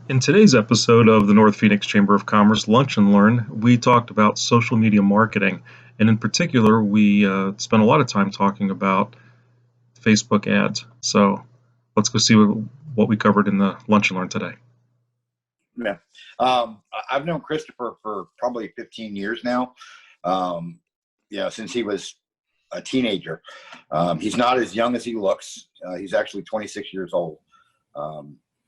In today's episode of the North Phoenix Chamber of Commerce Lunch and Learn, we talked about social media marketing. And in particular, we spent a lot of time talking about Facebook ads. So let's go see what we covered in the Lunch and Learn today. Yeah. I've known Christopher for probably 15 years now, since he was a teenager. He's not as young as he looks. He's actually 26 years old.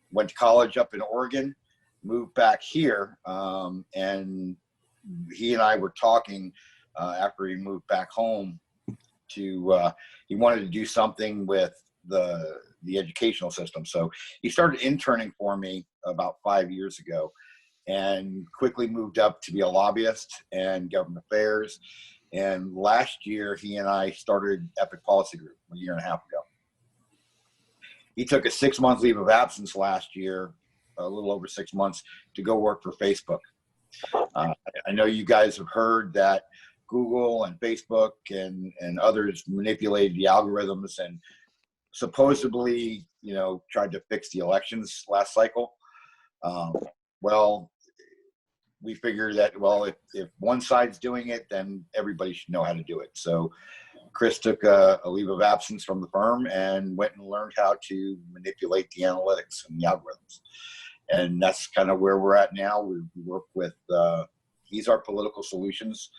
Went to college up in Oregon, moved back here, and he and I were talking after he moved back home to he wanted to do something with the educational system. So he started interning for me about 5 years ago and quickly moved up to be a lobbyist and government affairs. And last year, he and I started Epic Policy Group a year and a half ago. He took a 6-month leave of absence last year, a little over 6 months, to go work for Facebook. I know you guys have heard that Google and Facebook and others manipulated the algorithms and supposedly, tried to fix the elections last cycle. Well, we figured that, if one side's doing it, then everybody should know how to do it. So Chris took a leave of absence from the firm and went and learned how to manipulate the analytics and the algorithms. And that's kind of where we're at now. We work with, he's our political solutions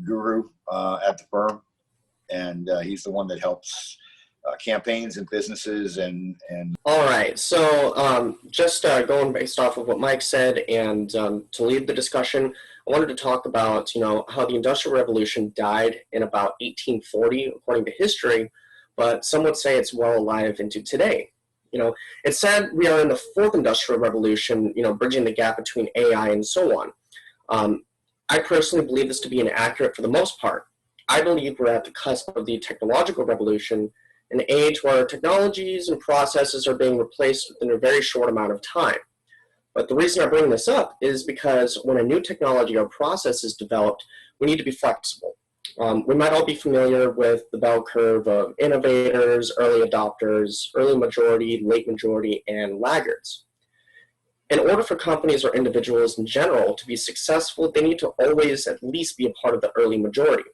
guru at the firm. And he's the one that helps campaigns and businesses and All right, so just going based off of what Mike said, and to lead the discussion, I wanted to talk about how the Industrial Revolution died in about 1840 according to history, but some would say it's well alive into today. It's said we are in the fourth Industrial Revolution, bridging the gap between AI and so on. I personally believe this to be inaccurate for the most part. I believe we're at the cusp of the technological revolution, an age where technologies and processes are being replaced within a very short amount of time. But the reason I bring this up is because when a new technology or process is developed, we need to be flexible. We might all be familiar with the bell curve of innovators, early adopters, early majority, late majority, and laggards. In order for companies or individuals in general to be successful, they need to always at least be a part of the early majority.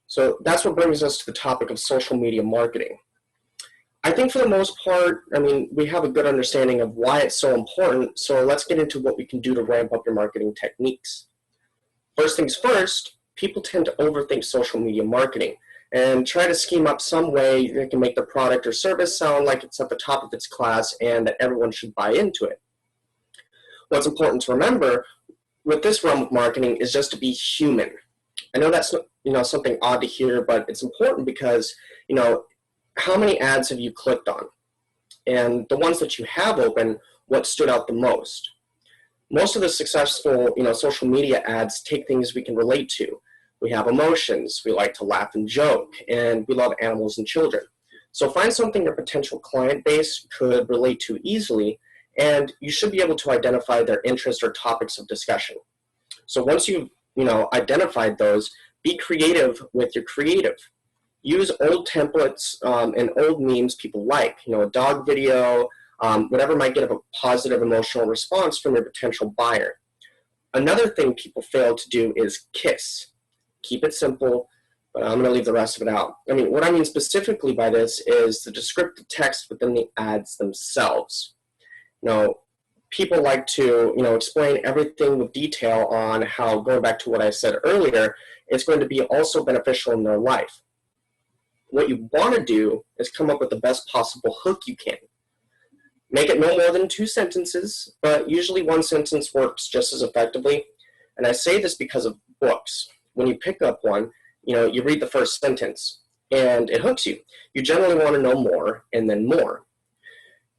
So that's what brings us to the topic of social media marketing. I think for the most part, we have a good understanding of why it's so important, so let's get into what we can do to ramp up your marketing techniques. First things first, people tend to overthink social media marketing and try to scheme up some way that can make their product or service sound like it's at the top of its class and that everyone should buy into it. What's important to remember with this realm of marketing is just to be human. I know that's something odd to hear, but it's important because how many ads have you clicked on? And the ones that you have open, what stood out the most? Most of the successful social media ads take things we can relate to. We have emotions, we like to laugh and joke, and we love animals and children. So find something your potential client base could relate to easily, and you should be able to identify their interests or topics of discussion. So once you've identified those, be creative with your creative. Use old templates and old memes people like, a dog video, whatever might get a positive emotional response from your potential buyer. Another thing people fail to do is KISS. Keep it simple, but I'm going to leave the rest of it out. What I mean specifically by this is the descriptive text within the ads themselves. People like to, explain everything with detail on how, going back to what I said earlier, it's going to be also beneficial in their life. What you want to do is come up with the best possible hook you can. Make it no more than 2 sentences, but usually 1 sentence works just as effectively. And I say this because of books. When you pick up one, you read the first sentence and it hooks you. You generally want to know more and then more.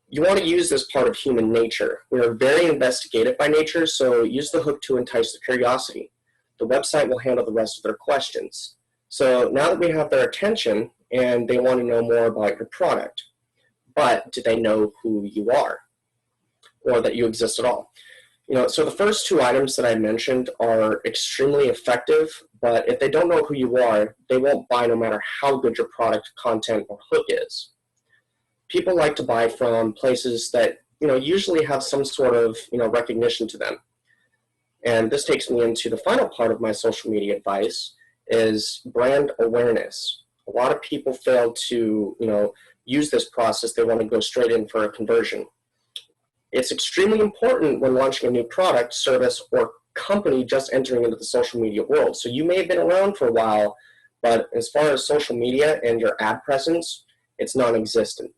You want to use this part of human nature. We are very investigative by nature, so use the hook to entice the curiosity. The website will handle the rest of their questions. So now that we have their attention and they want to know more about your product, but do they know who you are or that you exist at all? So the first 2 items that I mentioned are extremely effective, but if they don't know who you are, they won't buy no matter how good your product, content, or hook is. People like to buy from places that usually have some sort of, recognition to them. And this takes me into the final part of my social media advice is brand awareness. A lot of people fail to, use this process. They want to go straight in for a conversion. It's extremely important when launching a new product, service, or company just entering into the social media world. So you may have been around for a while, but as far as social media and your ad presence, it's non-existent.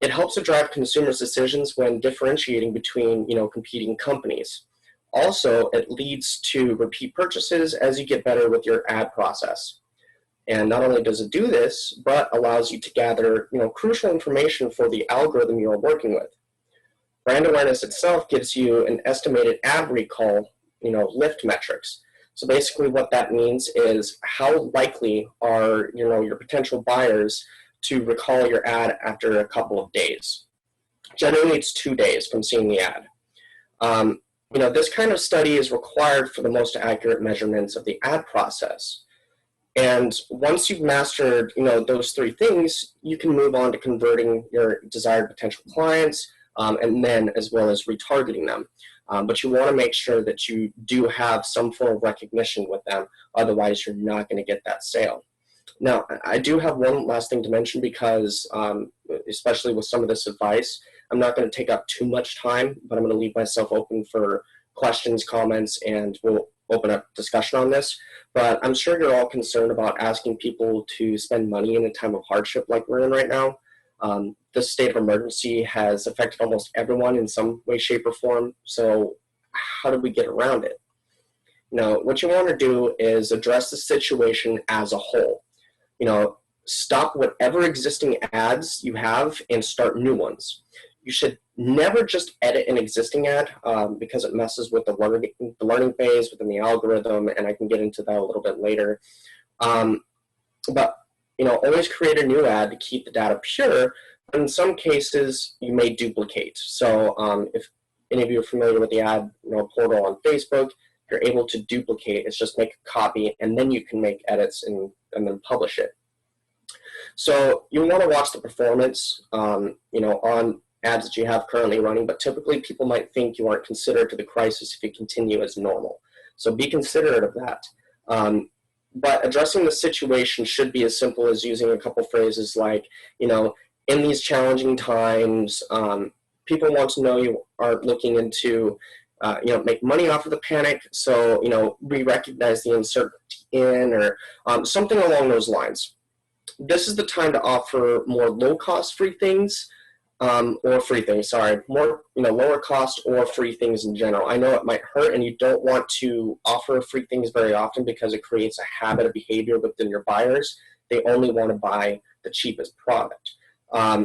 It helps to drive consumers' decisions when differentiating between, competing companies. Also, it leads to repeat purchases as you get better with your ad process. And not only does it do this, but allows you to gather, crucial information for the algorithm you're working with. Brand awareness itself gives you an estimated ad recall, lift metrics. So basically what that means is how likely are, your potential buyers to recall your ad after a couple of days. Generally, it's 2 days from seeing the ad. This kind of study is required for the most accurate measurements of the ad process. And once you've mastered, those 3 things, you can move on to converting your desired potential clients, and then as well as retargeting them. But you want to make sure that you do have some form of recognition with them. Otherwise, you're not going to get that sale. Now, I do have one last thing to mention because, especially with some of this advice, I'm not going to take up too much time, but I'm going to leave myself open for questions, comments, and we'll open up discussion on this. But I'm sure you're all concerned about asking people to spend money in a time of hardship like we're in right now. This state of emergency has affected almost everyone in some way, shape, or form. So how do we get around it? What you want to do is address the situation as a whole. Stop whatever existing ads you have and start new ones. You should never just edit an existing ad because it messes with the learning phase within the algorithm, and I can get into that a little bit later. But always create a new ad to keep the data pure. But in some cases, you may duplicate. So if any of you are familiar with the ad portal on Facebook, you're able to duplicate. It's just make a copy, and then you can make edits and then publish it. So you want to watch the performance, on ads that you have currently running, but typically people might think you aren't considerate to the crisis if you continue as normal. So be considerate of that. But addressing the situation should be as simple as using a couple phrases like, in these challenging times, people want to know you aren't looking into, make money off of the panic. So, we recognize the uncertainty or something along those lines. This is the time to offer more low-cost free things, or free things, sorry, more, lower cost or free things in general. I know it might hurt and you don't want to offer free things very often because it creates a habit of behavior within your buyers. They only want to buy the cheapest product.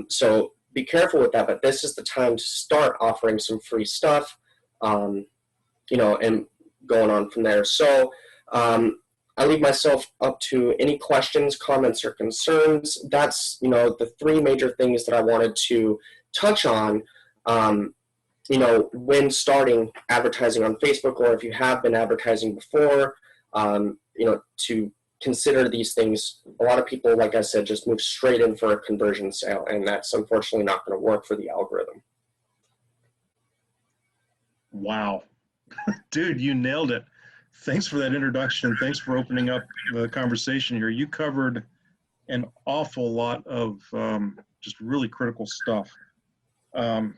So be careful with that, but this is the time to start offering some free stuff, and going on from there. So, I leave myself up to any questions, comments, or concerns. That's, the 3 major things that I wanted to touch on, when starting advertising on Facebook, or if you have been advertising before, to consider these things. A lot of people, like I said, just move straight in for a conversion sale, and that's unfortunately not going to work for the algorithm. Wow. Dude, you nailed it. Thanks for that introduction. Thanks for opening up the conversation here. You covered an awful lot of just really critical stuff. I'm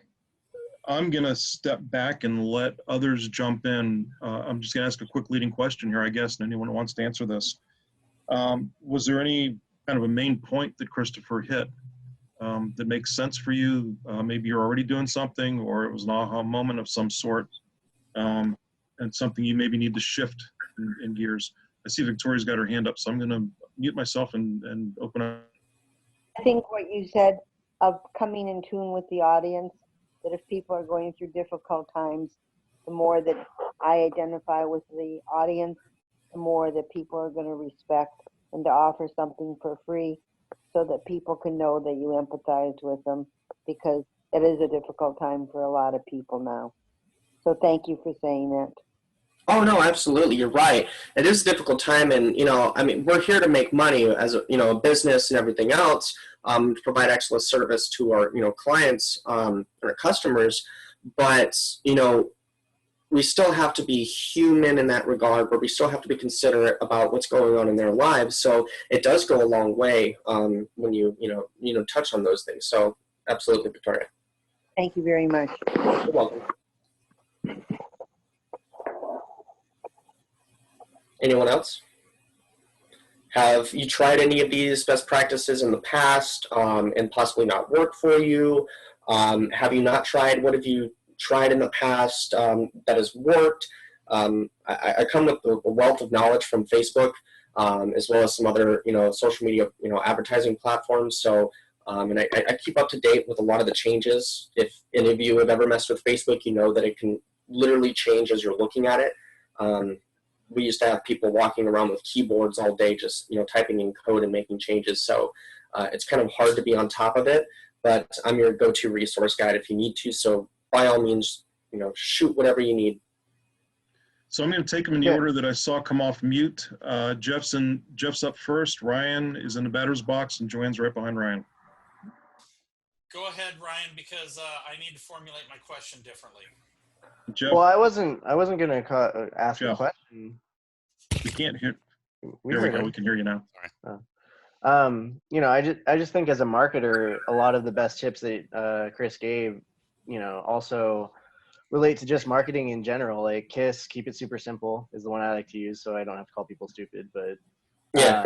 going to step back and let others jump in. I'm just going to ask a quick leading question here, I guess, and anyone who wants to answer this. Was there any kind of a main point that Christopher hit that makes sense for you? Maybe you're already doing something, or it was an aha moment of some sort. And something you maybe need to shift in gears. I see Victoria's got her hand up, so I'm going to mute myself and open up. I think what you said of coming in tune with the audience, that if people are going through difficult times, the more that I identify with the audience, the more that people are going to respect, and to offer something for free so that people can know that you empathize with them, because it is a difficult time for a lot of people now. So thank you for saying that. Oh no, absolutely. You're right. It is a difficult time, and I mean, we're here to make money as a business and everything else, to provide excellent service to our clients, and our customers. But we still have to be human in that regard, but we still have to be considerate about what's going on in their lives. So it does go a long way, when you touch on those things. So absolutely, Victoria. Thank you very much. You're welcome. Anyone else? Have you tried any of these best practices in the past, and possibly not worked for you? Have you not tried? What have you tried in the past that has worked? I come with a wealth of knowledge from Facebook, as well as some other social media advertising platforms. So and I keep up to date with a lot of the changes. If any of you have ever messed with Facebook, you know that it can literally change as you're looking at it. We used to have people walking around with keyboards all day, just typing in code and making changes. So it's kind of hard to be on top of it. But I'm your go-to resource guide if you need to. So by all means, shoot whatever you need. So I'm going to take them in the order that I saw come off mute. Jeff's up first. Ryan is in the batter's box, and Joanne's right behind Ryan. Go ahead, Ryan, because I need to formulate my question differently. Jeff, Well, I wasn't gonna ask a Jeff. question. we can't hear. There we hear go. me. We can hear you now. I just think as a marketer, a lot of the best tips that Chris gave, also relate to just marketing in general. Like KISS, keep it super simple, is the one I like to use, so I don't have to call people stupid. But Yeah.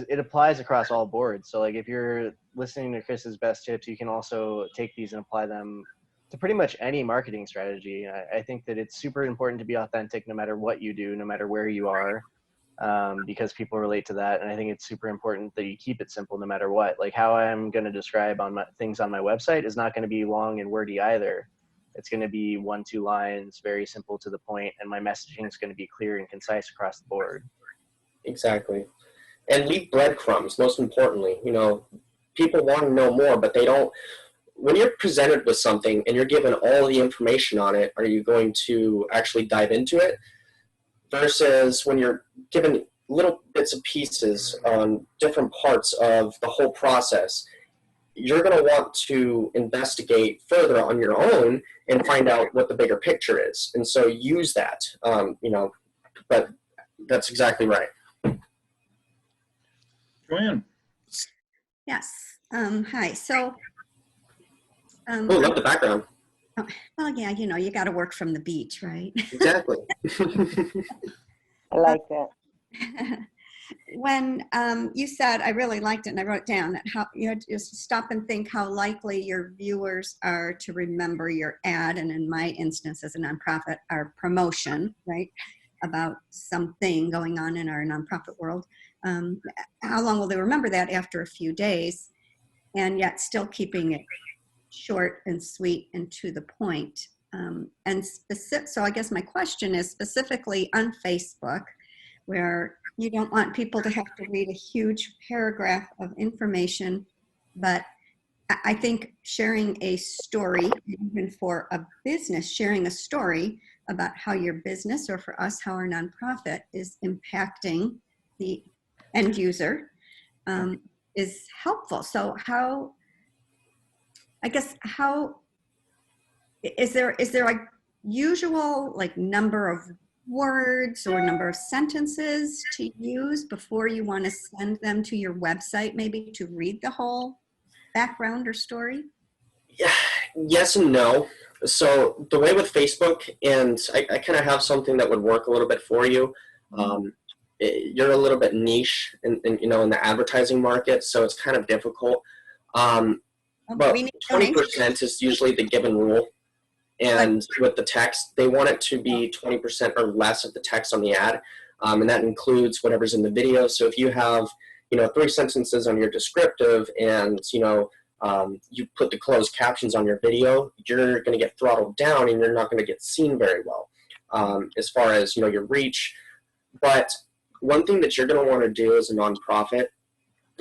it applies across all boards. So like if you're listening to Chris's best tips, you can also take these and apply them to pretty much any marketing strategy. I think that it's super important to be authentic no matter what you do, no matter where you are, because people relate to that. And I think it's super important that you keep it simple no matter what. Like how I'm going to describe things on my website is not going to be long and wordy either. It's going to be 1-2 lines, very simple to the point, and my messaging is going to be clear and concise across the board. Exactly. And leave breadcrumbs, most importantly. People want to know more, but they don't. When you're presented with something and you're given all the information on it, are you going to actually dive into it? Versus when you're given little bits and pieces on different parts of the whole process, you're going to want to investigate further on your own and find out what the bigger picture is. And so use that, but that's exactly right. Joanne. Yes. Hi. So. Oh, love the background. Well, yeah, you got to work from the beach, right? Exactly. I like that. When you said, I really liked it, and I wrote down that how just stop and think how likely your viewers are to remember your ad, and in my instance as a nonprofit, our promotion, right, about something going on in our nonprofit world. How long will they remember that after a few days, and yet still keeping it short and sweet and to the point? So I guess my question is specifically on Facebook, where you don't want people to have to read a huge paragraph of information, but I think sharing a story, even for a business, sharing a story about how your business, or for us, how our nonprofit is impacting the end user, is helpful. So how is there a usual number of words or number of sentences to use before you want to send them to your website, maybe to read the whole background or story? Yeah, yes and no. So the way with Facebook, and I kind of have something that would work a little bit for you. You're a little bit niche in the advertising market, so it's kind of difficult. But 20% is usually the given rule. And with the text, they want it to be 20% or less of the text on the ad. And that includes whatever's in the video. So if you have, 3 sentences on your descriptive and, you put the closed captions on your video, you're going to get throttled down and you're not going to get seen very well as far as, your reach. But one thing that you're going to want to do as a nonprofit,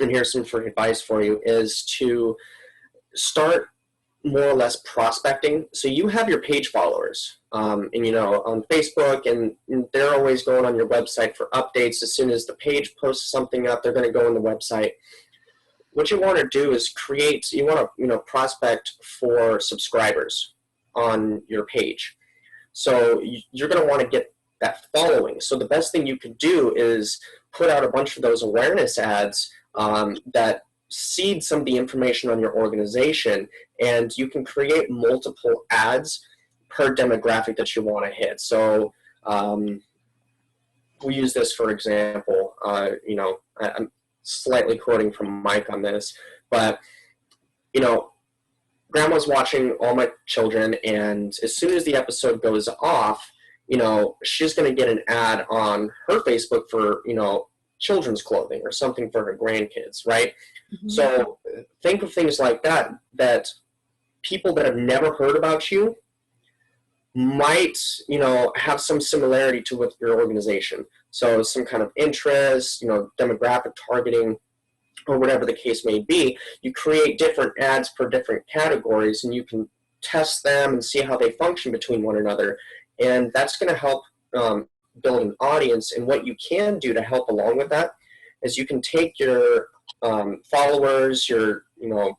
and here's some free advice for you, is to start more or less prospecting. So you have your page followers, and you know, on Facebook, and they're always going on your website for updates. As soon as the page posts something up, they're going to go on the website. What you want to do is you want to, you know, prospect for subscribers on your page. So you're going to want to get that following. So the best thing you could do is put out a bunch of those awareness ads that seed some of the information on your organization, and you can create multiple ads per demographic that you want to hit. So we use this, for example, you know, I'm slightly quoting from Mike on this, but, you know, grandma's watching all my children, and as soon as the episode goes off, you know, she's going to get an ad on her Facebook for, you know, children's clothing or something for her grandkids, right? Mm-hmm. So think of things like that, that people that have never heard about you might, you know, have some similarity to with your organization. So some kind of interest, you know, demographic targeting, or whatever the case may be. You create different ads per different categories, and you can test them and see how they function between one another. And that's going to help build an audience. And what you can do to help along with that is you can take your followers, your, you know,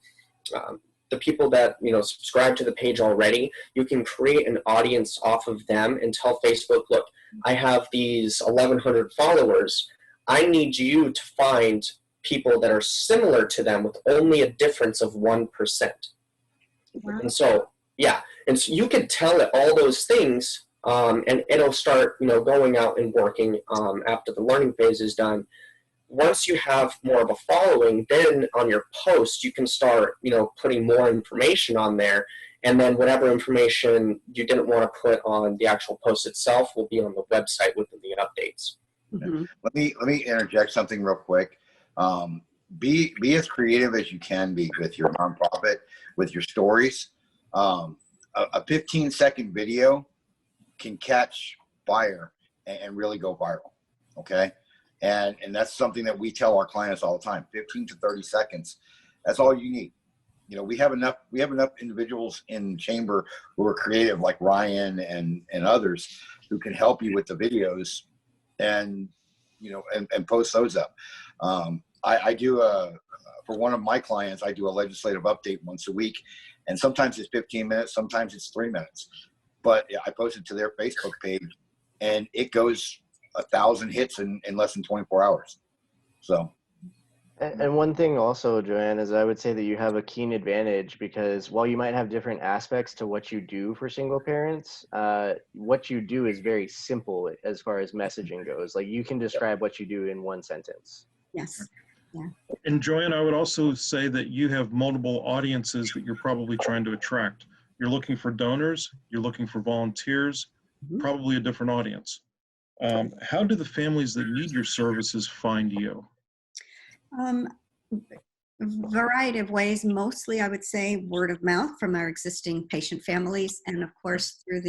the people that, you know, subscribe to the page already. You can create an audience off of them and tell Facebook, look, I have these 1,100 followers. I need you to find people that are similar to them with only a difference of 1%. Wow. And so, yeah, and so you could tell it all those things, and it'll start, you know, going out and working after the learning phase is done. Once you have more of a following, then on your post, you can start, you know, putting more information on there. And then whatever information you didn't want to put on the actual post itself will be on the website within the updates. Mm-hmm. Let me interject something real quick. Be as creative as you can be with your nonprofit, with your stories. A 15-second video can catch fire and really go viral. Okay. And that's something that we tell our clients all the time, 15 to 30 seconds. That's all you need. You know, we have enough individuals in chamber who are creative, like Ryan and others, who can help you with the videos and, you know, and post those up. I do for one of my clients, I do a legislative update once a week, and sometimes it's 15 minutes, sometimes it's 3 minutes, but I post it to their Facebook page, and it goes 1,000 hits in less than 24 hours. So. And one thing also, Joanne, is I would say that you have a keen advantage, because while you might have different aspects to what you do for single parents, what you do is very simple as far as messaging goes. Like, you can describe what you do in one sentence. Yes. Yeah. And Joanne, I would also say that you have multiple audiences that you're probably trying to attract. You're looking for donors, you're looking for volunteers, probably a different audience. How do the families that need your services find you? Variety of ways. Mostly, I would say, word of mouth from our existing patient families, and of course through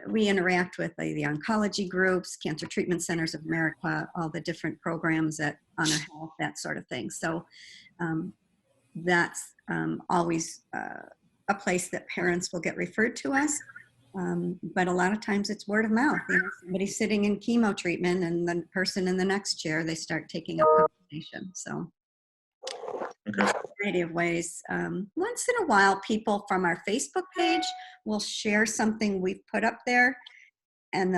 we interact with the oncology groups, Cancer Treatment Centers of America, all the different programs at Honor Health, that sort of thing. So that's always a place that parents will get referred to us. But a lot of times it's word of mouth. You know, somebody's sitting in chemo treatment, and the person in the next chair, they start taking up conversation. So. Okay. A variety of ways. Once in a while, people from our Facebook page will share something we've put up there, and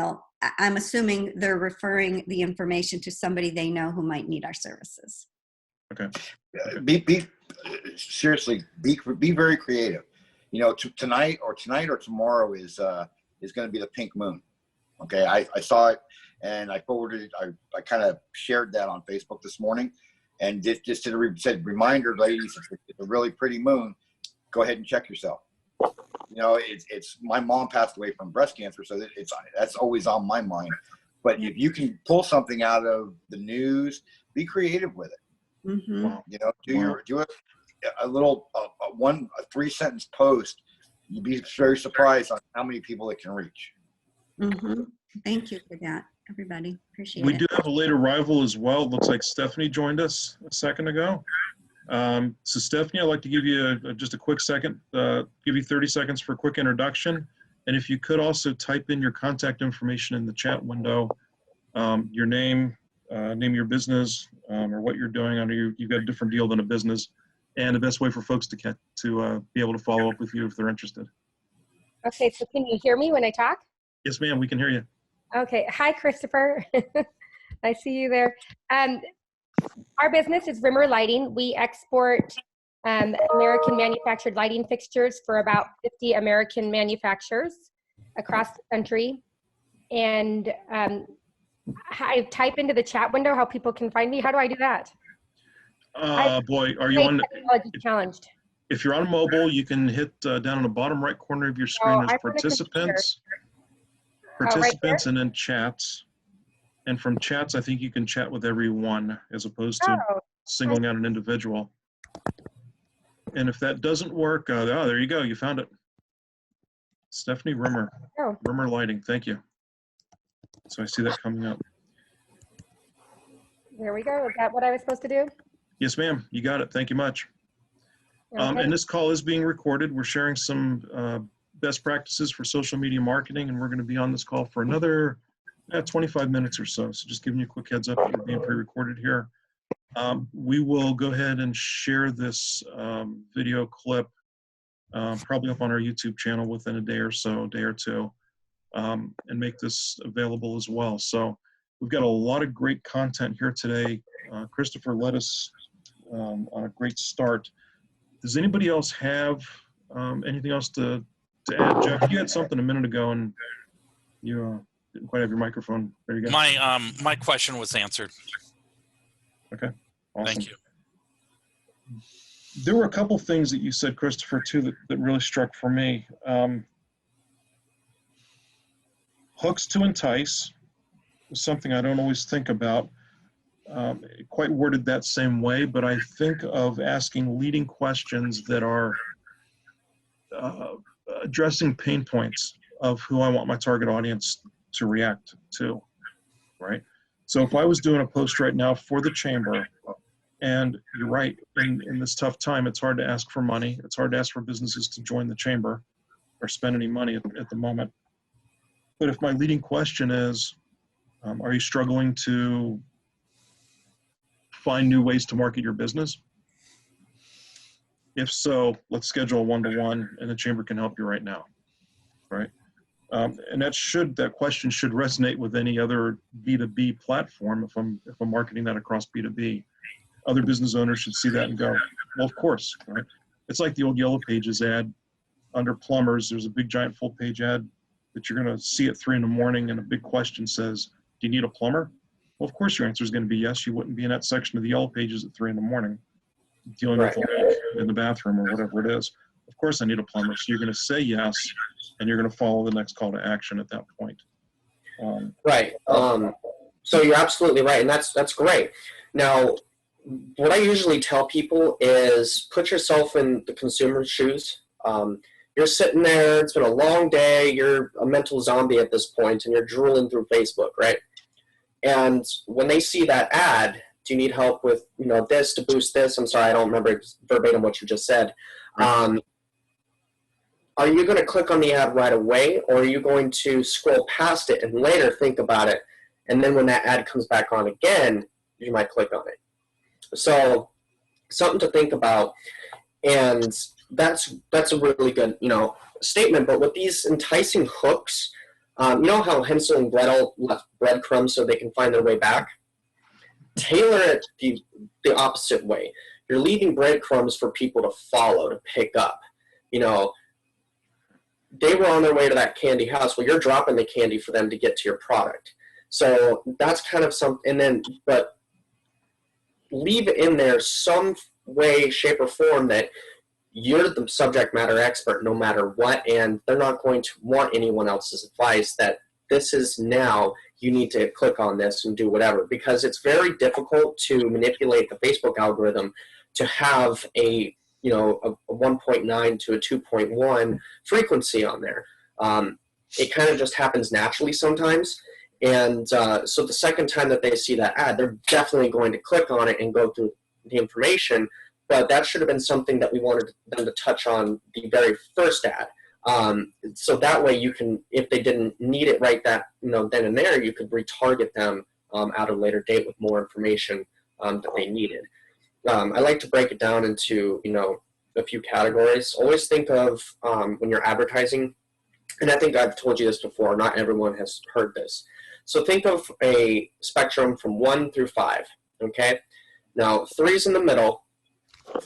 I'm assuming they're referring the information to somebody they know who might need our services. Okay. Seriously, be very creative. You know, tonight or tomorrow is going to be the pink moon. Okay. I saw it, and I forwarded it. I kind of shared that on Facebook this morning. And just said, reminder, ladies, it's a really pretty moon. Go ahead and check yourself. You know, it's my mom passed away from breast cancer, so that's always on my mind. But if you can pull something out of the news, be creative with it. Mm-hmm. You know, do a little a 3-sentence post. You'd be very surprised on how many people it can reach. Mm-hmm. Thank you for that, everybody. Appreciate it. We do have a late arrival as well. It looks like Stephanie joined us a second ago. So Stephanie, I'd like to give you just a quick second, give you 30 seconds for a quick introduction. And if you could also type in your contact information in the chat window, your name, name of your business, or what you're doing. I know you've got a different deal than a business, and the best way for folks to be able to follow up with you if they're interested. Okay, so can you hear me when I talk? Yes, ma'am, we can hear you. Okay, hi, Christopher. I see you there. Our business is Rimmer Lighting. We export American manufactured lighting fixtures for about 50 American manufacturers across the country. And I type into the chat window how people can find me. How do I do that? Boy, are you on? Technology challenged. If you're on mobile, you can hit down in the bottom right corner of your screen. There's I'm participants, right and then chats. And from chats, I think you can chat with everyone as opposed to singling out an individual. And if that doesn't work, there you go. You found it. Stephanie Rimmer. Rimmer Lighting. Thank you. So I see that coming up. There we go. Is that what I was supposed to do? Yes, ma'am. You got it. Thank you much. Okay. And this call is being recorded. We're sharing some best practices for social media marketing, and we're going to be on this call for another 25 minutes or so. So just giving you a quick heads up that we're being pre-recorded here. We will go ahead and share this video clip probably up on our YouTube channel within a day or two, and make this available as well. So we've got a lot of great content here today. Christopher led us on a great start. Does anybody else have anything else to add? Jeff, you had something a minute ago and you didn't quite have your microphone. There you go. My question was answered. Okay, awesome. Thank you. There were a couple things that you said, Christopher, too, that really struck for me. Hooks to entice is something I don't always think about. Quite worded that same way, but I think of asking leading questions that are addressing pain points of who I want my target audience to react to, right? So if I was doing a post right now for the chamber, and you're right, in this tough time, it's hard to ask for money. It's hard to ask for businesses to join the chamber or spend any money at the moment. But if my leading question is, are you struggling to find new ways to market your business? If so, let's schedule a one-to-one and the chamber can help you right now, right? And that question should resonate with any other B2B platform if I'm marketing that across B2B. Other business owners should see that and go, well, of course, right? It's like the old Yellow Pages ad under plumbers. There's a big giant full page ad that you're going to see at 3 in the morning and a big question says, do you need a plumber? Well, of course your answer is going to be yes. You wouldn't be in that section of the Yellow Pages at 3 in the morning dealing with a leak in the bathroom or whatever it is. Of course I need a plumber. So you're going to say yes, and you're going to follow the next call to action at that point. Right. So you're absolutely right, and that's great. Now, what I usually tell people is put yourself in the consumer's shoes. You're sitting there, it's been a long day, you're a mental zombie at this point, and you're drooling through Facebook, right? And when they see that ad, do you need help with this to boost this? I'm sorry, I don't remember verbatim what you just said. Are you going to click on the ad right away, or are you going to scroll past it and later think about it, and then when that ad comes back on again, you might click on it? So something to think about, and that's a really good statement. But with these enticing hooks, you know how Hansel and Gretel left breadcrumbs so they can find their way back? Tailor it the opposite way. You're leaving breadcrumbs for people to follow, to pick up. They were on their way to that candy house. Well, you're dropping the candy for them to get to your product. So that's kind of something. But leave in there some way, shape, or form that you're the subject matter expert no matter what, and they're not going to want anyone else's advice that this is now, you need to click on this and do whatever, because it's very difficult to manipulate the Facebook algorithm to have a 1.9 to a 2.1 frequency on there. It kind of just happens naturally sometimes. And so the second time that they see that ad, they're definitely going to click on it and go through the information. but that should have been something that we wanted them to touch on the very first ad. So that way you can, if they didn't need it right that, then and there, you could retarget them at a later date with more information that they needed. I like to break it down into, a few categories. Always think of when you're advertising, and I think I've told you this before, not everyone has heard this. So think of a spectrum from 1 through 5, okay? Now, 3's in the middle.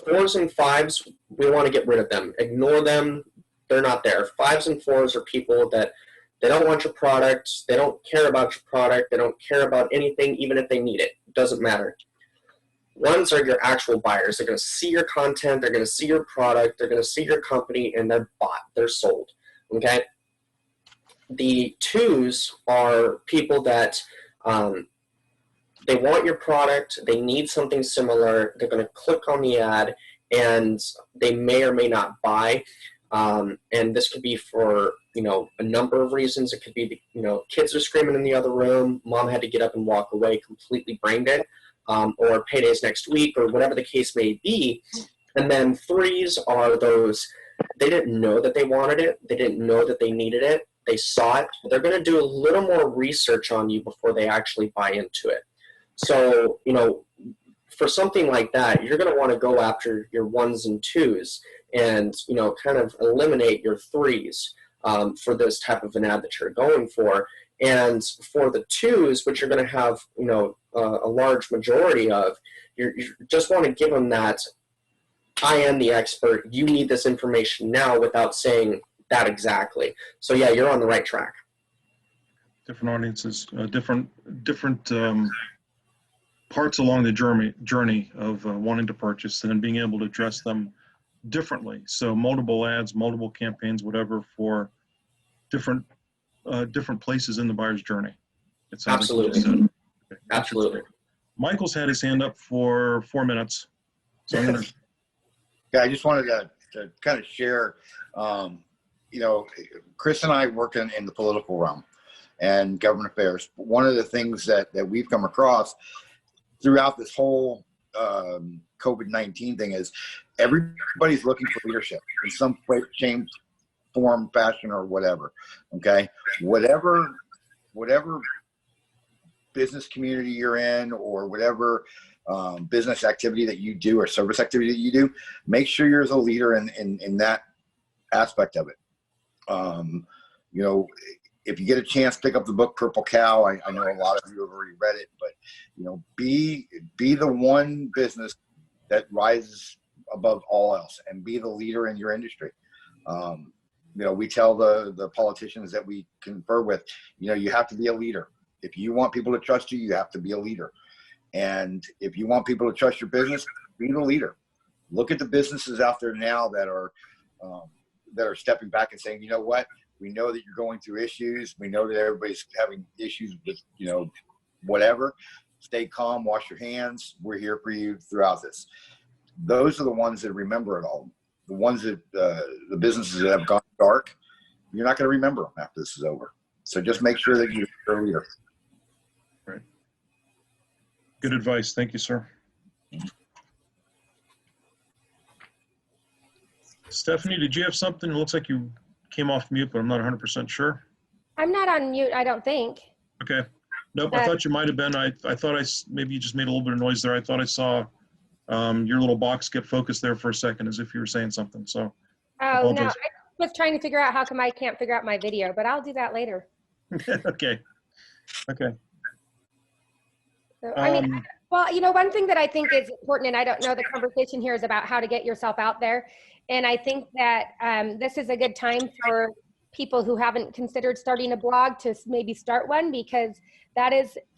4s and 5s, we want to get rid of them. Ignore them. They're not there. 5s and 4s are people that they don't want your product. They don't care about your product. They don't care about anything, even if they need it. It doesn't matter. 1s are your actual buyers. They're going to see your content. They're going to see your product. They're going to see your company, and they're bought. They're sold, okay? The 2s are people that they want your product, they need something similar, they're going to click on the ad, and they may or may not buy. And this could be for, a number of reasons. It could be, kids are screaming in the other room, mom had to get up and walk away, completely brain dead, or payday's next week, or whatever the case may be. And then 3s are those, they didn't know that they wanted it, they didn't know that they needed it, they saw it, they're going to do a little more research on you before they actually buy into it. So, for something like that, you're going to want to go after your 1s and 2s and, kind of eliminate your 3s for this type of an ad that you're going for. And for the 2s, which you're going to have, a large majority of, you just want to give them that, I am the expert, you need this information now, without saying that exactly. So yeah, you're on the right track. Different audiences, different parts along the journey of wanting to purchase, and then being able to address them differently. So multiple ads, multiple campaigns, whatever, for different places in the buyer's journey. It sounds Absolutely. like you just said. Okay. Absolutely. Michael's had his hand up for 4 minutes, so I'm going to. Yeah, I just wanted to kind of share. Chris and I work in the political realm and government affairs. One of the things that we've come across throughout this whole COVID-19 thing is everybody's looking for leadership in some way, shape, form, fashion, or whatever. Okay, whatever business community you're in, or whatever business activity that you do or service activity that you do, make sure you're the leader in that aspect of it. If you get a chance, pick up the book Purple Cow. I know a lot of you have already read it, but be the one business that rises above all else, and be the leader in your industry. We tell the politicians that we confer with, you have to be a leader. If you want people to trust you, you have to be a leader. And if you want people to trust your business, be the leader. Look at the businesses out there now that are stepping back and saying, you know what, we know that you're going through issues. We know that everybody's having issues with, whatever. Stay calm, wash your hands. We're here for you throughout this. Those are the ones that remember it all. The ones that, the businesses that have gone dark, you're not going to remember them after this is over. So just make sure that you're a leader. Right. Good advice. Thank you, sir. Stephanie, did you have something? It looks like you came off mute, but I'm not 100% sure. I'm not on mute, I don't think. Okay. Nope, I thought you might have been. I thought maybe you just made a little bit of noise there. I thought I saw your little box get focused there for a second, as if you were saying something. So. Oh, no, I was trying to figure out how come I can't figure out my video, but I'll do that later. Okay. Okay. So, well, one thing that I think is important, and I don't know, the conversation here is about how to get yourself out there. And I think that this is a good time for people who haven't considered starting a blog to maybe start one, because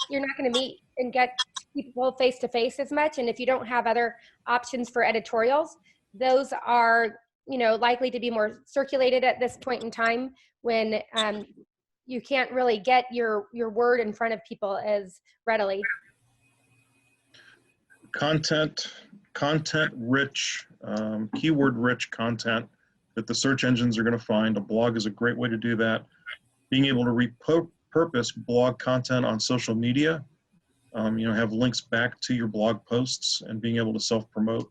you're not going to meet and get people face to face as much. And if you don't have other options for editorials, those are, likely to be more circulated at this point in time when you can't really get your word in front of people as readily. Content rich, keyword rich content that the search engines are going to find. A blog is a great way to do that. Being able to repurpose blog content on social media, have links back to your blog posts, and being able to self-promote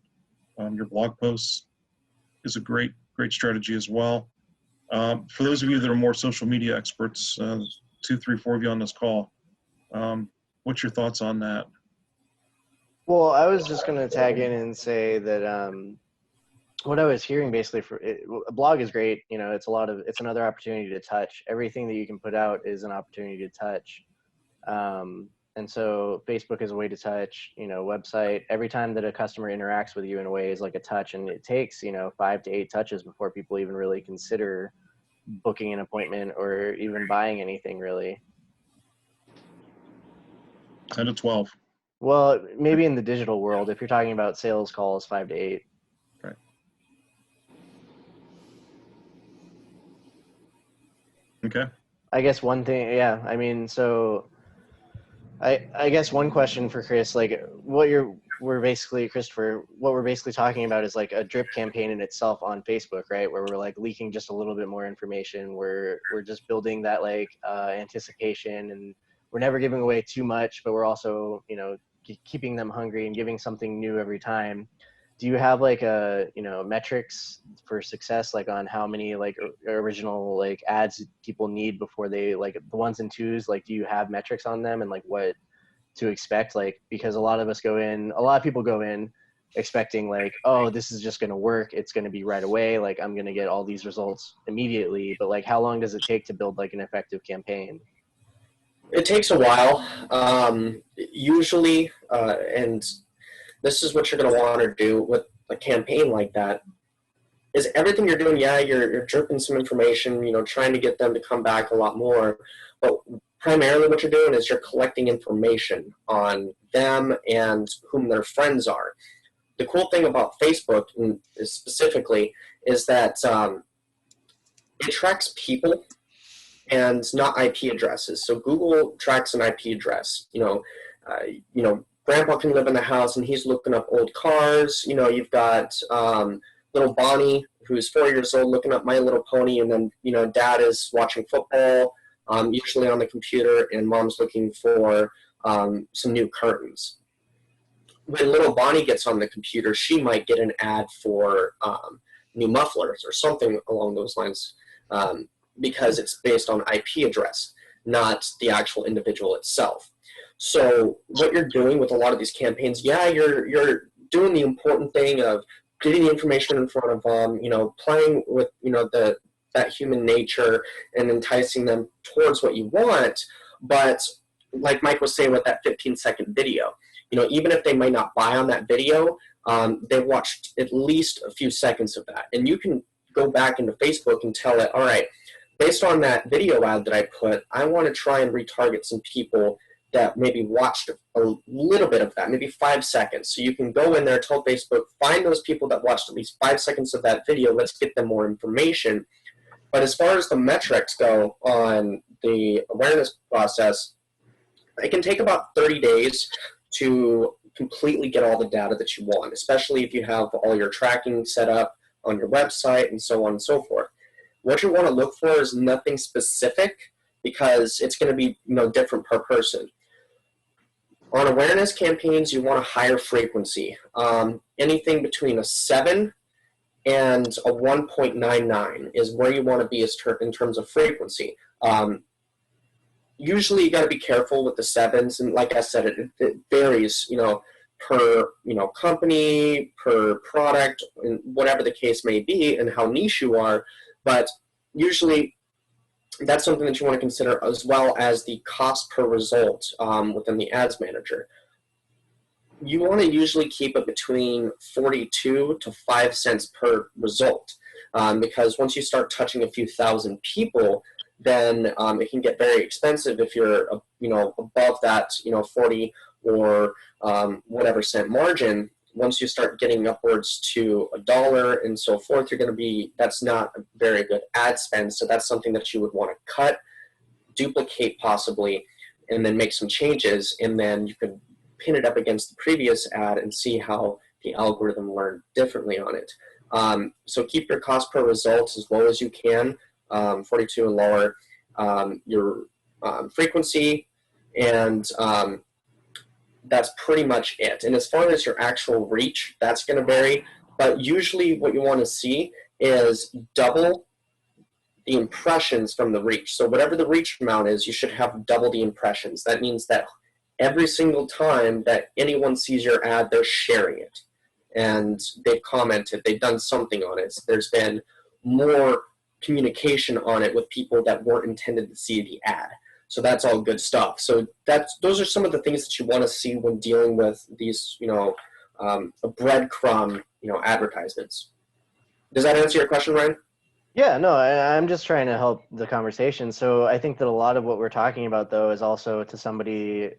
Your blog posts is a great strategy as well. For those of you that are more social media experts, 2, 3, 4 of you on this call, what's your thoughts on that? Well, I was just going to tag in and say that what I was hearing basically a blog is great. You know, it's another opportunity to touch. Everything that you can put out is an opportunity to touch. And so Facebook is a way to touch, you know, website. Every time that a customer interacts with you in a way is like a touch, and it takes, you know, 5 to 8 touches before people even really consider booking an appointment or even buying anything really. 10 to 12. Well, maybe in the digital world, if you're talking about sales calls, 5 to 8. Right. Okay. I guess one thing, yeah, I mean, so I guess one question for Chris, like we're basically, Christopher, what we're basically talking about is like a drip campaign in itself on Facebook, right? Where we're like leaking just a little bit more information. We're just building that like anticipation, and we're never giving away too much, but we're also, you know, keeping them hungry and giving something new every time. Do you have like metrics for success, like on how many like original like ads people need before they, like the 1s and 2s, like do you have metrics on them and like what to expect? Like, because a lot of people go in expecting like, oh, this is just going to work. It's going to be right away. Like I'm going to get all these results immediately. But like, how long does it take to build like an effective campaign? It takes a while, usually, and this is what you're going to want to do with a campaign like that, is everything you're doing, yeah, you're dripping some information, you know, trying to get them to come back a lot more, but primarily what you're doing is you're collecting information on them and whom their friends are. The cool thing about Facebook specifically is that it tracks people and not IP addresses. So Google tracks an IP address. You know, Grandpa can live in the house and he's looking up old cars. You know, you've got little Bonnie, who's 4 years old, looking up My Little Pony, and then, you know, Dad is watching football, usually on the computer, and Mom's looking for some new curtains. When little Bonnie gets on the computer, she might get an ad for new mufflers or something along those lines, because it's based on IP address, not the actual individual itself. So what you're doing with a lot of these campaigns, yeah, you're doing the important thing of getting the information in front of them, you know, playing with, you know, that human nature and enticing them towards what you want. But like Mike was saying with that 15-second video, you know, even if they might not buy on that video, they watched at least a few seconds of that. And you can go back into Facebook and tell it, all right, based on that video ad that I put, I want to try and retarget some people that maybe watched a little bit of that, maybe 5 seconds. So you can go in there, tell Facebook, find those people that watched at least 5 seconds of that video, let's get them more information. But as far as the metrics go on the awareness process, it can take about 30 days to completely get all the data that you want, especially if you have all your tracking set up on your website and so on and so forth. What you want to look for is nothing specific, because it's going to be, you know, different per person. On awareness campaigns, you want a higher frequency. Anything between a 7 and a 1.99 is where you want to be in terms of frequency. Usually you got to be careful with the 7s, and like I said, it varies, you know, per, you know, company, per product, and whatever the case may be, and how niche you are. But usually that's something that you want to consider, as well as the cost per result within the ads manager. You want to usually keep it between 42 to 5 cents per result, because once you start touching a few thousand people, then it can get very expensive if you're, you know, above that, you know, 40 or whatever cent margin. Once you start getting upwards to $1 and so forth, you're going to be, that's not a very good ad spend. So that's something that you would want to cut, duplicate possibly, and then make some changes. And then you could pin it up against the previous ad and see how the algorithm learned differently on it. So keep your cost per result as low as you can, 42 and lower, your frequency, and that's pretty much it. And as far as your actual reach, that's going to vary. But usually what you want to see is double the impressions from the reach. So whatever the reach amount is, you should have double the impressions. That means that every single time that anyone sees your ad, they're sharing it. And they've commented, they've done something on it. So there's been more communication on it with people that weren't intended to see the ad. So that's all good stuff. So those are some of the things that you want to see when dealing with these, breadcrumb, advertisements. Does that answer your question, Ryan? Yeah, no, I'm just trying to help the conversation. So I think that a lot of what we're talking about, though, is also to somebody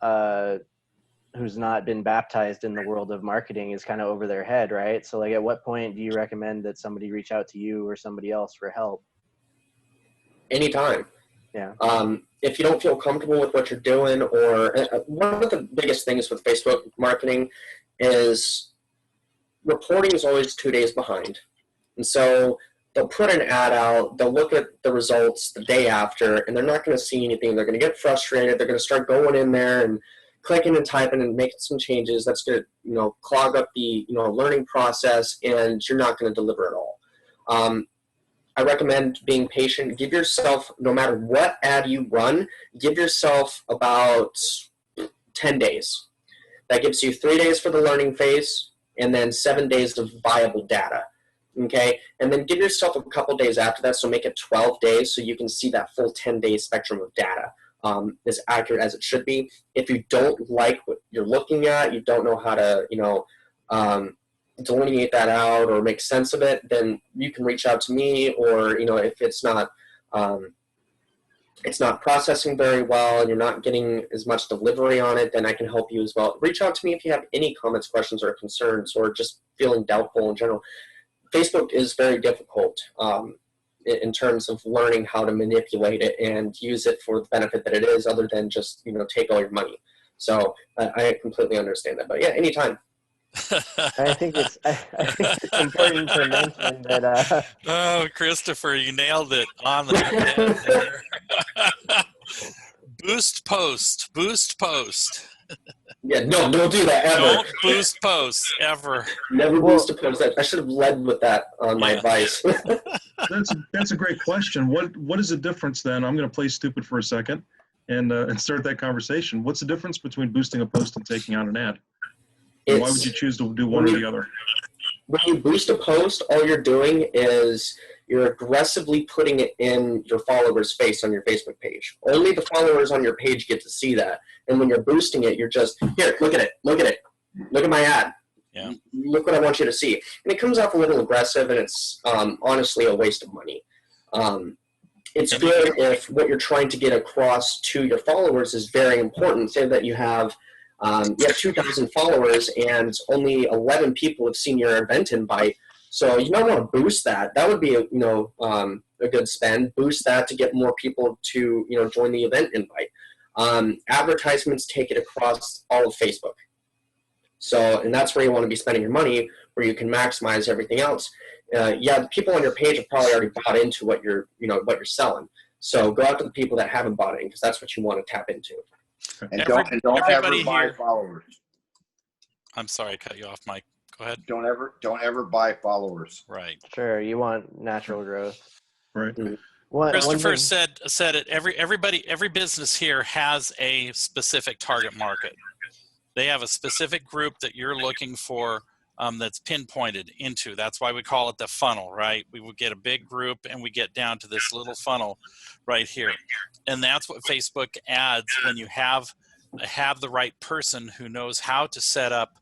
who's not been baptized in the world of marketing is kind of over their head, right? So like, at what point do you recommend that somebody reach out to you or somebody else for help? Anytime. Yeah. If you don't feel comfortable with what you're doing, or one of the biggest things with Facebook marketing is reporting is always 2 days behind. And so they'll put an ad out, they'll look at the results the day after, and they're not going to see anything. They're going to get frustrated. They're going to start going in there and clicking and typing and making some changes. That's going to, clog up the, learning process, and you're not going to deliver at all. I recommend being patient. Give yourself, no matter what ad you run, give yourself about 10 days. That gives you 3 days for the learning phase, and then 7 days of viable data. Okay, and then give yourself a couple days after that, so make it 12 days so you can see that full 10-day spectrum of data as accurate as it should be. If you don't like what you're looking at, you don't know how to, delineate that out or make sense of it, then you can reach out to me, or, if it's not processing very well and you're not getting as much delivery on it, then I can help you as well. Reach out to me if you have any comments, questions, or concerns, or just feeling doubtful in general. Facebook is very difficult in terms of learning how to manipulate it and use it for the benefit that it is, other than just, take all your money. So I completely understand that. But yeah, anytime. I think it's important to mention that. Oh, Christopher, you nailed it on the head there. Boost post. Yeah, no, don't do that ever. Don't boost posts ever. Never boost a post. I should have led with that on my advice. That's a great question. What is the difference then? I'm going to play stupid for a second and start that conversation. What's the difference between boosting a post and taking out an ad? And why would you choose to do one or the other? When you boost a post, all you're doing is you're aggressively putting it in your followers' face on your Facebook page. Only the followers on your page get to see that. And when you're boosting it, you're just, here, look at it. Look at my ad. Yeah. Look what I want you to see. And it comes off a little aggressive, and it's honestly a waste of money. It's good if what you're trying to get across to your followers is very important. Say that you have 2,000 followers and only 11 people have seen your event invite. So you might want to boost that. That would be a good spend. Boost that to get more people to join the event invite. Advertisements take it across all of Facebook. So, and that's where you want to be spending your money, where you can maximize everything else. The people on your page have probably already bought into what you're selling. So go after the people that haven't bought in, because that's what you want to tap into. And don't ever buy followers. I'm sorry, I cut you off, Mike. Go ahead. Don't ever buy followers. Right. Sure, you want natural growth. Right. Christopher said it. Every business here has a specific target market. They have a specific group that you're looking for that's pinpointed into. That's why we call it the funnel, right? We would get a big group and we get down to this little funnel right here. And that's what Facebook adds when you have the right person who knows how to set up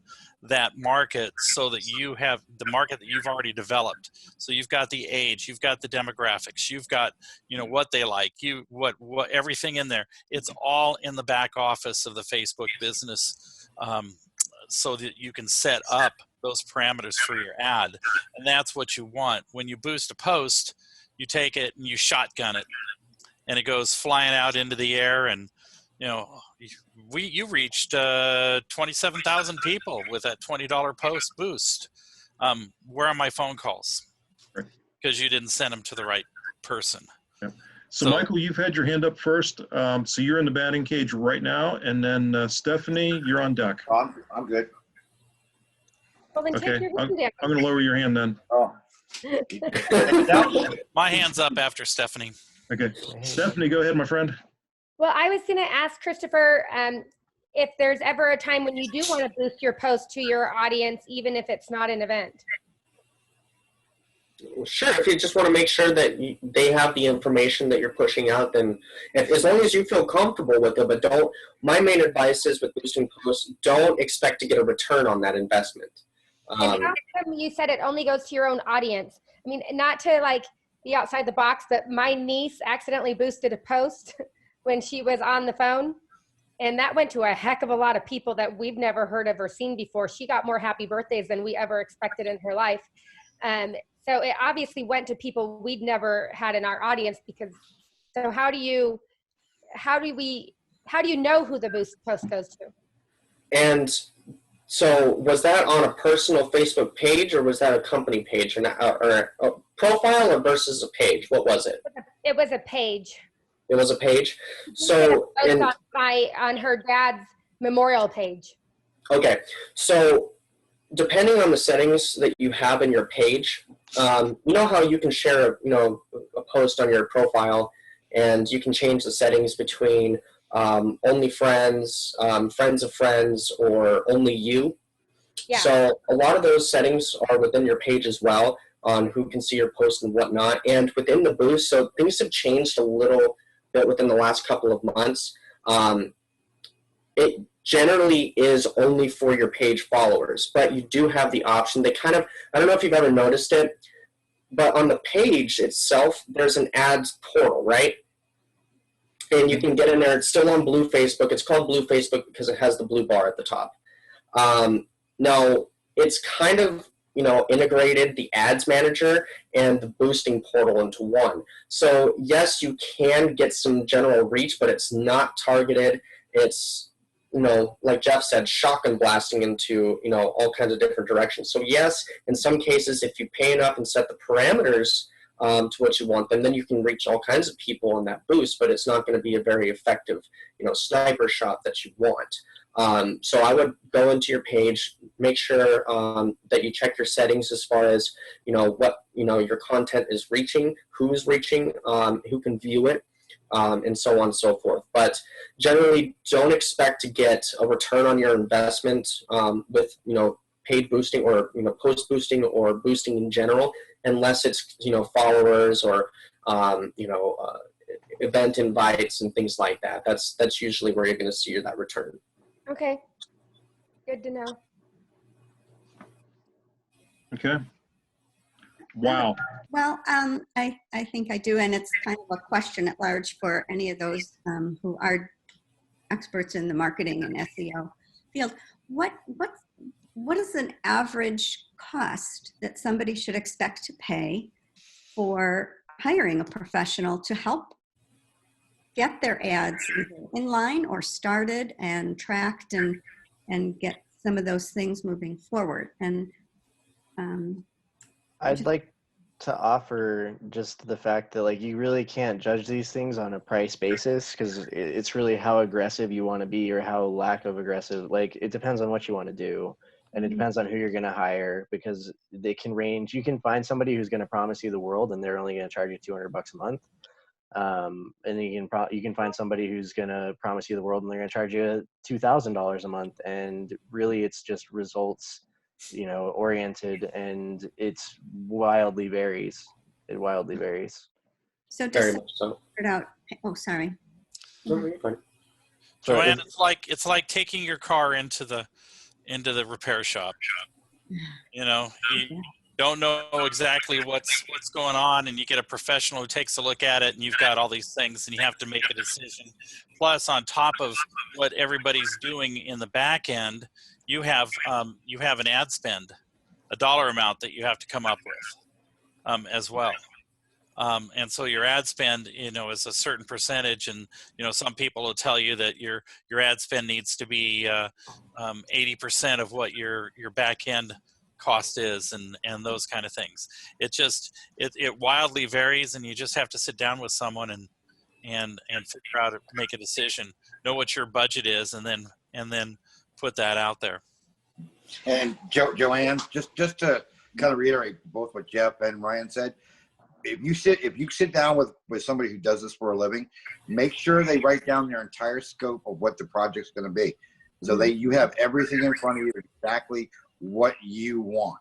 that market so that you have the market that you've already developed. So you've got the age, you've got the demographics, you've got, what they like, what everything in there. It's all in the back office of the Facebook business, so that you can set up those parameters for your ad. And that's what you want. When you boost a post, you take it and you shotgun it, and it goes flying out into the air, and you reached 27,000 people with that $20 post boost. Where are my phone calls? Because you didn't send them to the right person. Yeah. So Michael, you've had your hand up first. So you're in the batting cage right now, and then Stephanie, you're on deck. I'm good. Well, then Okay, take your I'm hand down. going to lower your hand then. Oh. My hand's up after Stephanie. Okay, Stephanie, go ahead, my friend. Well, I was going to ask Christopher if there's ever a time when you do want to boost your post to your audience, even if it's not an event. Sure, if you just want to make sure that they have the information that you're pushing out, then as long as you feel comfortable with it, but don't, my main advice is with boosting posts, don't expect to get a return on that investment. And how come you said it only goes to your own audience? I mean, not to like be outside the box, but my niece accidentally boosted a post when she was on the phone. And that went to a heck of a lot of people that we've never heard of or seen before. She got more happy birthdays than we ever expected in her life. So it obviously went to people we'd never had in our audience so how do you know who the boost post goes to? And so was that on a personal Facebook page, or was that a company page, or a profile, or versus a page? What was it? It was a page. It was a page. So on her dad's memorial page. Okay, so depending on the settings that you have in your page, you know how you can share a post on your profile, and you can change the settings between only friends, friends of friends, or only you. Yeah. So a lot of those settings are within your page as well, on who can see your post and whatnot. And within the boost, so things have changed a little bit within the last couple of months. It generally is only for your page followers, but you do have the option. They kind of, I don't know if you've ever noticed it, but on the page itself, there's an ads portal, right? And you can get in there. It's still on Blue Facebook. It's called Blue Facebook because it has the blue bar at the top. Now, it's kind of, integrated the ads manager and the boosting portal into one. So yes, you can get some general reach, but it's not targeted. It's, like Jeff said, shotgun blasting into, all kinds of different directions. So yes, in some cases, if you pay enough and set the parameters to what you want, then you can reach all kinds of people in that boost, but it's not going to be a very effective, sniper shot that you want. So I would go into your page, make sure that you check your settings as far as, what, your content is reaching, who's reaching, who can view it, and so on and so forth. But generally, don't expect to get a return on your investment with, paid boosting or, post boosting or boosting in general, unless it's, followers or, event invites and things like that. That's usually where you're going to see that return. Okay. Good to know. Okay. Wow. Well, I think I do, and it's kind of a question at large for any of those who are experts in the marketing and SEO field. What is an average cost that somebody should expect to pay for hiring a professional to help get their ads either in line or started and tracked and get some of those things moving forward? And I'd like to offer just the fact that like you really can't judge these things on a price basis, because it's really how aggressive you want to be or how lack of aggressive. Like it depends on what you want to do, and it depends on who you're going to hire, because they can range. You can find somebody who's going to promise you the world and they're only going to charge you $200 a month. And you can find somebody who's going to promise you the world and they're going to charge you $2,000 a month. And really it's just results, oriented, and it's wildly varies. It wildly varies. so just figure it out. Oh, sorry. Joanne, it's like taking your car into the repair shop. You don't know exactly what's going on, and you get a professional who takes a look at it, and you've got all these things, and you have to make a decision. Plus, on top of what everybody's doing in the back end, you have an ad spend, a dollar amount that you have to come up with as well. And so your ad spend, is a certain percentage, and some people will tell you that your ad spend needs to be 80% of what your back end cost is, and those kind of things. It wildly varies, and you just have to sit down with someone and figure out, make a decision, know what your budget is, and then put that out there. And Joanne, just to kind of reiterate both what Jeff and Ryan said, if you sit down with somebody who does this for a living, make sure they write down their entire scope of what the project's going to be, so you have everything in front of you, exactly what you want.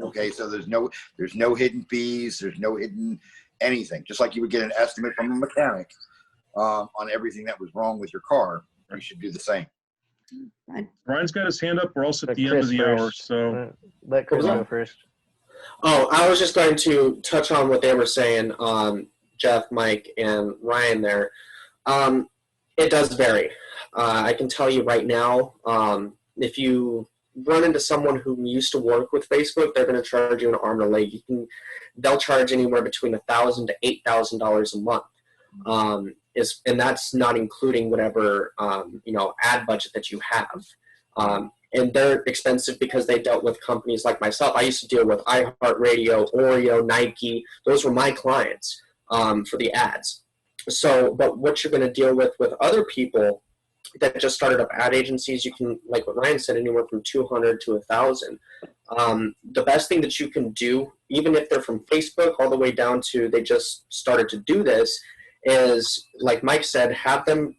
Okay, so there's no hidden fees, there's no hidden anything. Just like you would get an estimate from a mechanic on everything that was wrong with your car, you should do the same. Ryan's got his hand up. We're also at the end of the hour, so let Chris go first. Oh, I was just going to touch on what they were saying, Jeff, Mike, and Ryan there. It does vary. I can tell you right now, if you run into someone who used to work with Facebook, they're going to charge you an arm and a leg. They'll charge anywhere between $1,000 to $8,000 a month. And that's not including whatever ad budget that you have. And they're expensive because they dealt with companies like myself. I used to deal with iHeartRadio, Oreo, Nike. Those were my clients for the ads. So, but what you're going to deal with other people that just started up ad agencies, you can, like what Ryan said, anywhere from $200 to $1,000. The best thing that you can do, even if they're from Facebook all the way down to they just started to do this, is, like Mike said, have them,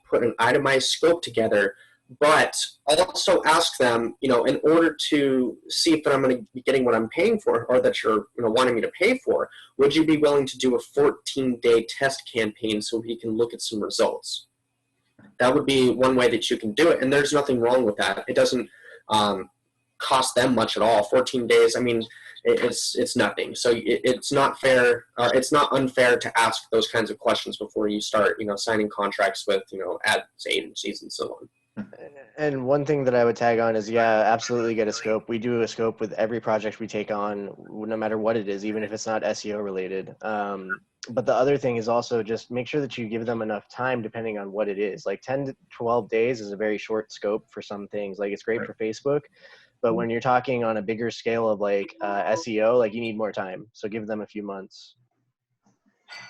put an itemized scope together, but also ask them, in order to see if I'm going to be getting what I'm paying for, or that you're, wanting me to pay for, would you be willing to do a 14-day test campaign so we can look at some results? That would be one way that you can do it, and there's nothing wrong with that. It doesn't cost them much at all. 14 days, I mean, it's nothing. So it's not fair. It's not unfair to ask those kinds of questions before you start, signing contracts with, ads agencies and so on. And one thing that I would tag on is, yeah, absolutely get a scope. We do a scope with every project we take on, no matter what it is, even if it's not SEO related. But the other thing is also just make sure that you give them enough time depending on what it is. Like 10 to 12 days is a very short scope for some things. Like it's great for Facebook, but when you're talking on a bigger scale of like SEO, like you need more time. So give them a few months.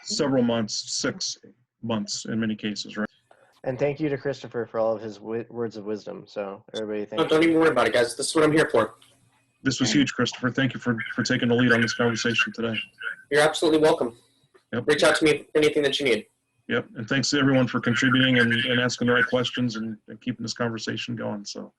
Several months, 6 months in many cases, right? And thank you to Christopher for all of his words of wisdom. So everybody, thank you. Don't even worry about it, guys. This is what I'm here for. This was huge, Christopher. Thank you for taking the lead on this conversation today. You're absolutely welcome. Yep. Reach out to me for anything that you need. Yep. And thanks to everyone for contributing and asking the right questions and keeping this conversation going. So